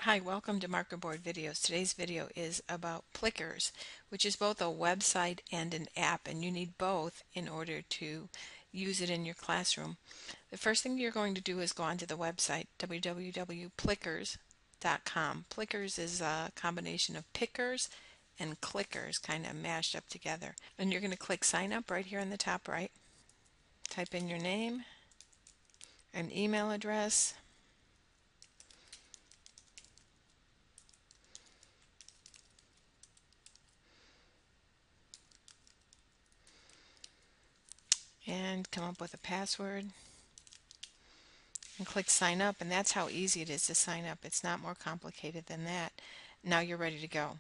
Hi, welcome to Marker Board Videos. Today's video is about Plickers, which is both a website and an app, and you need both in order to use it in your classroom. The first thing you're going to do is go onto the website, www.plickers.com. Plickers is a combination of pickers and clickers, kind of mashed up together. And you're going to click Sign Up right here on the top right. Type in your name, an email address, and come up with a password. And click sign up, and that's how easy it is to sign up. It's not more complicated than that. Now you're ready to go.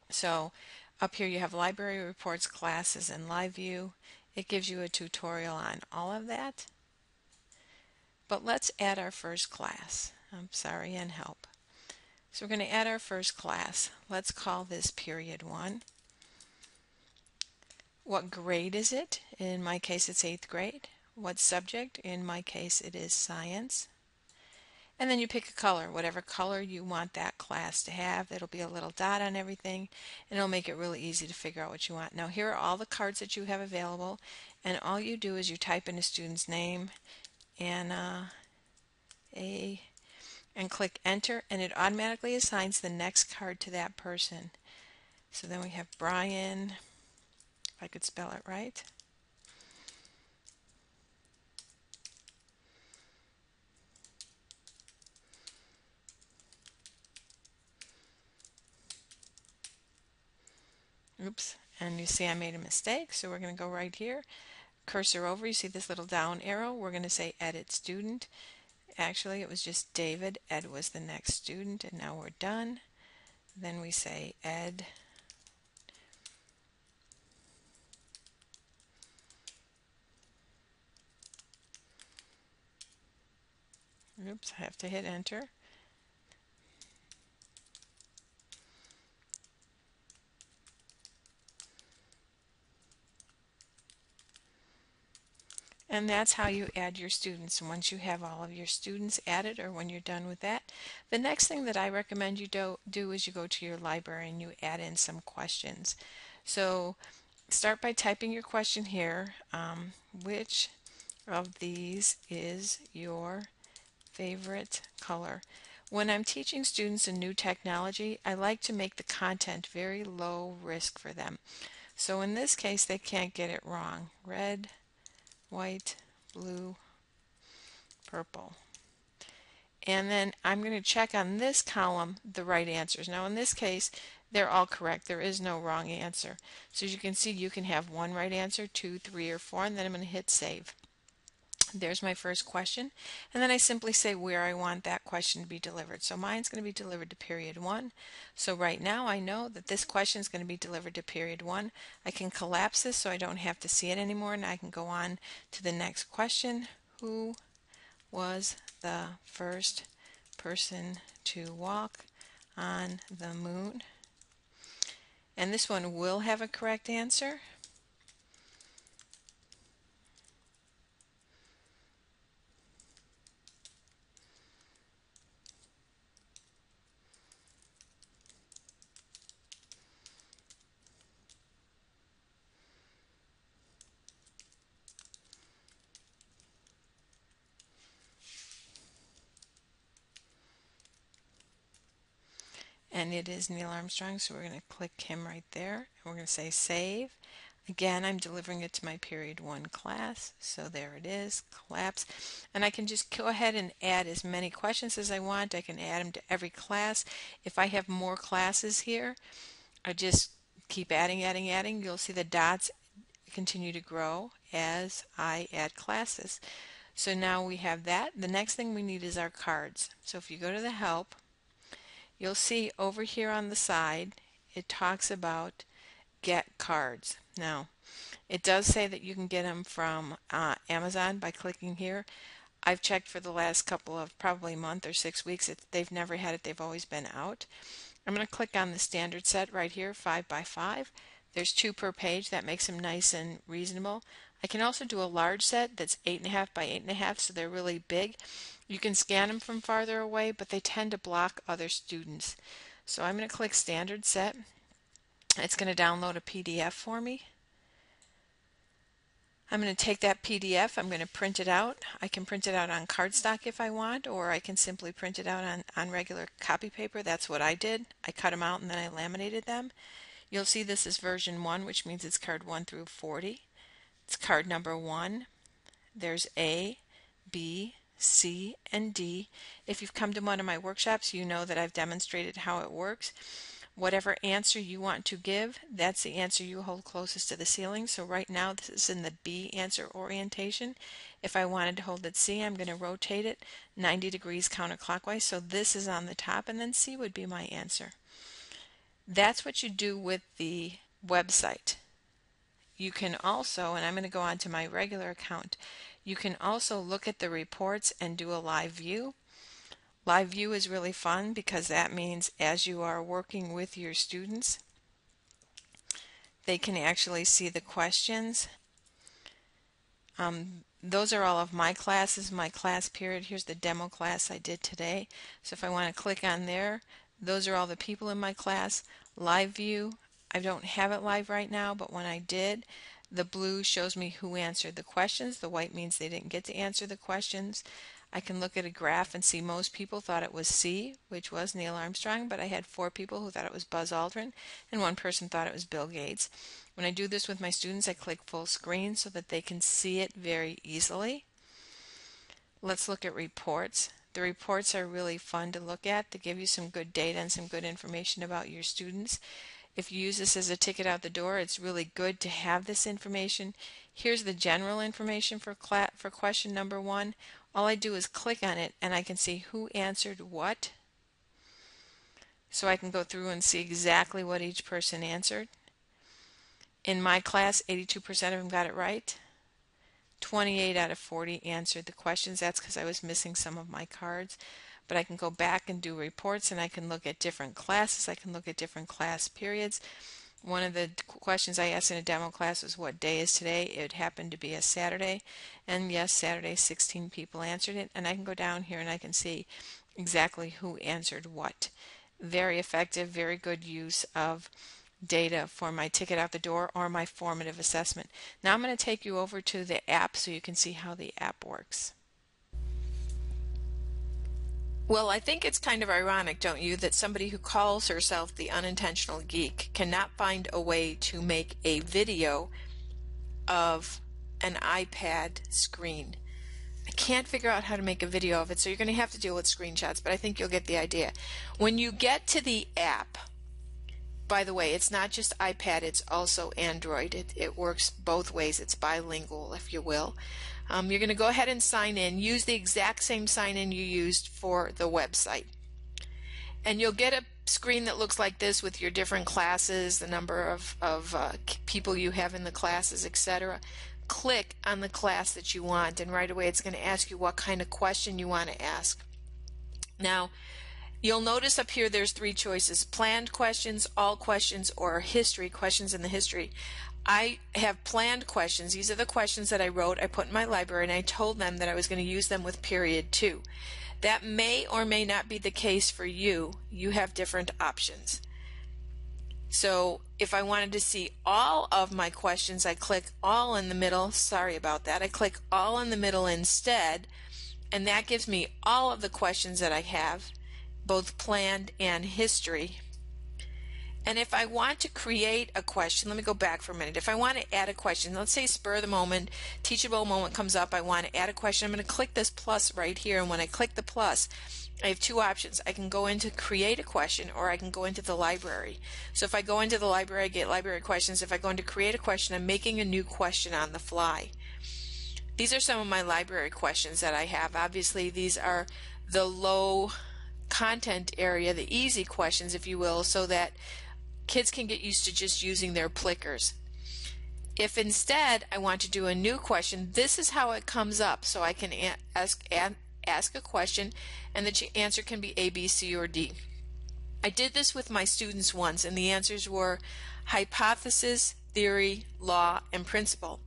So up here you have library reports, classes, and live view. It gives you a tutorial on all of that. But let's add our first class. And help. So we're going to add our first class. Let's call this period 1. What grade is it? In my case it's 8th grade. What subject? In my case it is science. And then you pick a color, whatever color you want that class to have. It'll be a little dot on everything, and it'll make it really easy to figure out what you want. Now here are all the cards that you have available, and all you do is you type in a student's name, Anna, and click enter, and it automatically assigns the next card to that person. So then we have Brian, if I could spell it right. Oops, and you see I made a mistake, so we're going to go right here. Cursor over, you see this little down arrow. We're going to say edit student. Actually, it was just David. Ed was the next student, and now we're done. Then we say Ed. Oops, I have to hit enter. And that's how you add your students. And once you have all of your students added, or when you're done with that, the next thing that I recommend you do is you go to your library and you add in some questions. So start by typing your question here. Which of these is your favorite color? When I'm teaching students a new technology, I like to make the content very low risk for them. So in this case, they can't get it wrong. Red, white, blue, purple. And then I'm going to check on this column the right answers. Now in this case, they're all correct. There is no wrong answer. So as you can see, you can have one right answer, 2, 3, or 4, and then I'm going to hit save. There's my first question, and then I simply say where I want that question to be delivered. So mine's going to be delivered to period 1. So right now I know that this question is going to be delivered to period 1. I can collapse this so I don't have to see it anymore, and I can go on to the next question. Who was the first person to walk on the moon? And this one will have a correct answer. And it is Neil Armstrong, so we're going to click him right there, and we're going to say save. Again, I'm delivering it to my period 1 class, so there it is, collapse. And I can just go ahead and add as many questions as I want. I can add them to every class. If I have more classes here, I just keep adding. You'll see the dots continue to grow as I add classes. So now we have that. The next thing we need is our cards. So if you go to the help, you'll see over here on the side it talks about get cards. Now it does say that you can get them from Amazon by clicking here. I've checked for the last couple of probably a month or 6 weeks. They've never had it. They've always been out. I'm going to click on the standard set right here, 5 by 5. There's 2 per page. That makes them nice and reasonable. I can also do a large set that's 8.5 by 8.5, so they're really big. You can scan them from farther away, but they tend to block other students. So I'm going to click Standard Set. It's going to download a PDF for me. I'm going to take that PDF, I'm going to print it out. I can print it out on cardstock if I want, or I can simply print it out on regular copy paper. That's what I did. I cut them out and then I laminated them. You'll see this is version 1, which means it's card 1 through 40. It's card number 1. There's A, B, C, and D. If you've come to one of my workshops, you know that I've demonstrated how it works. Whatever answer you want to give, that's the answer you hold closest to the ceiling. So right now this is in the B answer orientation. If I wanted to hold it C, I'm going to rotate it 90 degrees counterclockwise. So this is on the top, and then C would be my answer. That's what you do with the website. You can also, and I'm going to go on to my regular account, you can also look at the reports and do a live view. Live view is really fun because that means as you are working with your students, they can actually see the questions. Those are all of my classes, my class period. Here's the demo class I did today. So if I want to click on there, those are all the people in my class. Live view, I don't have it live right now, but when I did, the blue shows me who answered the questions. The white means they didn't get to answer the questions. I can look at a graph and see most people thought it was C, which was Neil Armstrong, but I had 4 people who thought it was Buzz Aldrin, and 1 person thought it was Bill Gates. When I do this with my students, I click full screen so that they can see it very easily. Let's look at reports. The reports are really fun to look at. They give you some good data and some good information about your students. If you use this as a ticket out the door, it's really good to have this information. Here's the general information for question number 1. All I do is click on it and I can see who answered what. So I can go through and see exactly what each person answered. In my class, 82% of them got it right. 28 out of 40 answered the questions. That's because I was missing some of my cards. But I can go back and do reports, and I can look at different classes. I can look at different class periods. One of the questions I asked in a demo class was, what day is today? It happened to be a Saturday. And yes, Saturday, 16 people answered it. And I can go down here and I can see exactly who answered what. Very effective, very good use of data for my ticket out the door or my formative assessment. Now I'm going to take you over to the app so you can see how the app works. Well, I think it's kind of ironic, don't you, that somebody who calls herself the unintentional geek cannot find a way to make a video of an iPad screen. I can't figure out how to make a video of it, so you're going to have to deal with screenshots, but I think you'll get the idea. When you get to the app, by the way, it's not just iPad, it's also Android. It works both ways. It's bilingual, if you will. You're going to go ahead and sign in. Use the exact same sign-in you used for the website. And you'll get a screen that looks like this with your different classes, the number of people you have in the classes, etc. Click on the class that you want, and right away it's going to ask you what kind of question you want to ask. Now, you'll notice up here there's 3 choices: planned questions, all questions, or history, questions in the history. I have planned questions. These are the questions that I wrote, I put in my library, and I told them that I was going to use them with period 2. That may or may not be the case for you. You have different options. So if I wanted to see all of my questions, I click all in the middle. Sorry about that. I click all in the middle instead, and that gives me all of the questions that I have, both planned and history. And if I want to create a question, let me go back for a minute. If I want to add a question, let's say spur of the moment, teachable moment comes up, I want to add a question, I'm going to click this plus right here, and when I click the plus, I have 2 options. I can go into create a question, or I can go into the library. So if I go into the library, I get library questions. If I go into create a question, I'm making a new question on the fly. These are some of my library questions that I have. Obviously, these are the low content area, the easy questions, if you will, so that kids can get used to just using their Plickers. If instead I want to do a new question, this is how it comes up. So I can ask a question, and the answer can be A, B, C, or D. I did this with my students once, and the answers were hypothesis, theory, law, and principle.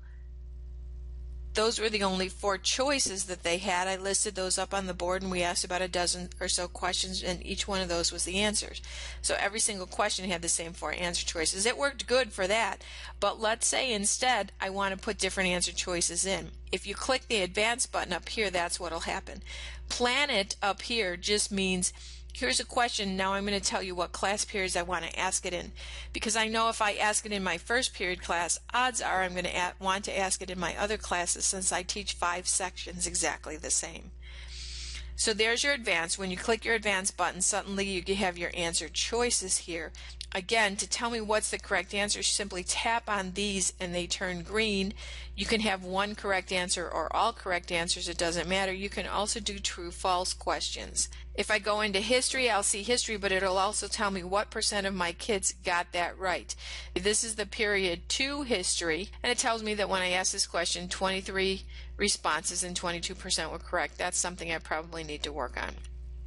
Those were the only 4 choices that they had. I listed those up on the board, and we asked about a dozen or so questions, and each one of those was the answers. So every single question had the same 4 answer choices. It worked good for that, but let's say instead I want to put different answer choices in. If you click the advance button up here, that's what will happen. Planet up here just means here's a question, now I'm going to tell you what class periods I want to ask it in. Because I know if I ask it in my first period class, odds are I'm going to want to ask it in my other classes since I teach 5 sections exactly the same. So there's your advance. When you click your advance button, suddenly you have your answer choices here. Again, to tell me what's the correct answer, simply tap on these and they turn green. You can have one correct answer or all correct answers, it doesn't matter. You can also do true-false questions. If I go into history, I'll see history, but it'll also tell me what % of my kids got that right. This is the period 2 history, and it tells me that when I asked this question, 23 responses and 22% were correct. That's something I probably need to work on.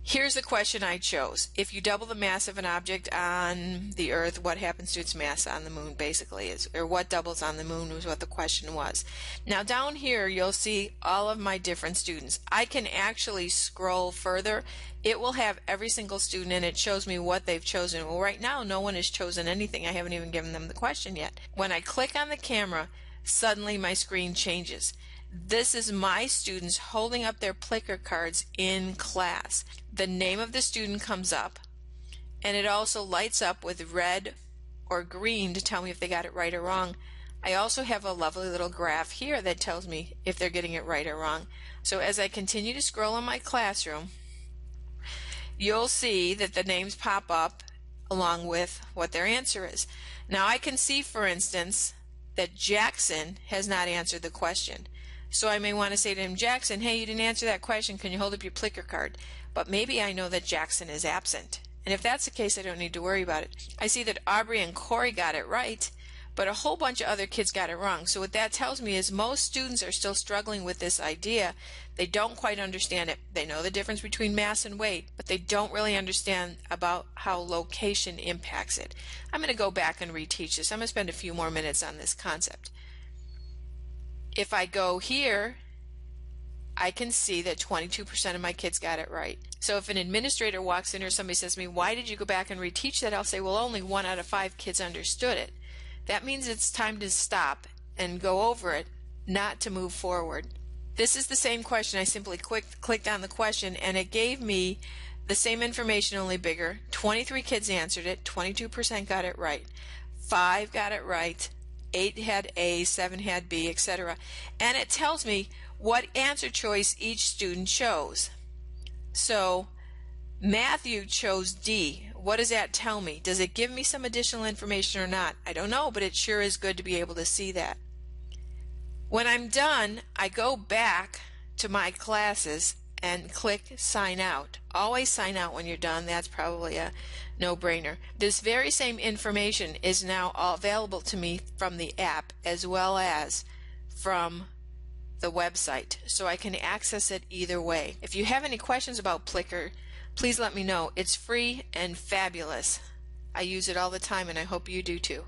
Here's the question I chose. If you double the mass of an object on the Earth, what happens to its mass on the Moon, basically, or what doubles on the Moon was what the question was. Now down here you'll see all of my different students. I can actually scroll further. It will have every single student and it shows me what they've chosen. Well, right now no one has chosen anything. I haven't even given them the question yet. When I click on the camera, suddenly my screen changes. This is my students holding up their Plicker cards in class. The name of the student comes up, and it also lights up with red or green to tell me if they got it right or wrong. I also have a lovely little graph here that tells me if they're getting it right or wrong. So as I continue to scroll in my classroom, you'll see that the names pop up along with what their answer is. Now I can see, for instance, that Jackson has not answered the question. So I may want to say to him, Jackson, hey, you didn't answer that question. Can you hold up your Plicker card? But maybe I know that Jackson is absent. And if that's the case, I don't need to worry about it. I see that Aubrey and Corey got it right, but a whole bunch of other kids got it wrong. So what that tells me is most students are still struggling with this idea. They don't quite understand it. They know the difference between mass and weight, but they don't really understand about how location impacts it. I'm going to go back and reteach this. I'm going to spend a few more minutes on this concept. If I go here, I can see that 22% of my kids got it right. So if an administrator walks in or somebody says to me, why did you go back and reteach that? I'll say, well, only 1 out of 5 kids understood it. That means it's time to stop and go over it, not to move forward. This is the same question. I simply clicked on the question and it gave me the same information, only bigger. 23 kids answered it, 22% got it right, 5 got it right, 8 had A, 7 had B, etc. And it tells me what answer choice each student chose. So Matthew chose D. What does that tell me? Does it give me some additional information or not? I don't know, but it sure is good to be able to see that. When I'm done, I go back to my classes and click sign out. Always sign out when you're done. That's probably a no-brainer. This very same information is now available to me from the app as well as from the website, so I can access it either way. If you have any questions about Plicker, please let me know. It's free and fabulous. I use it all the time and I hope you do too.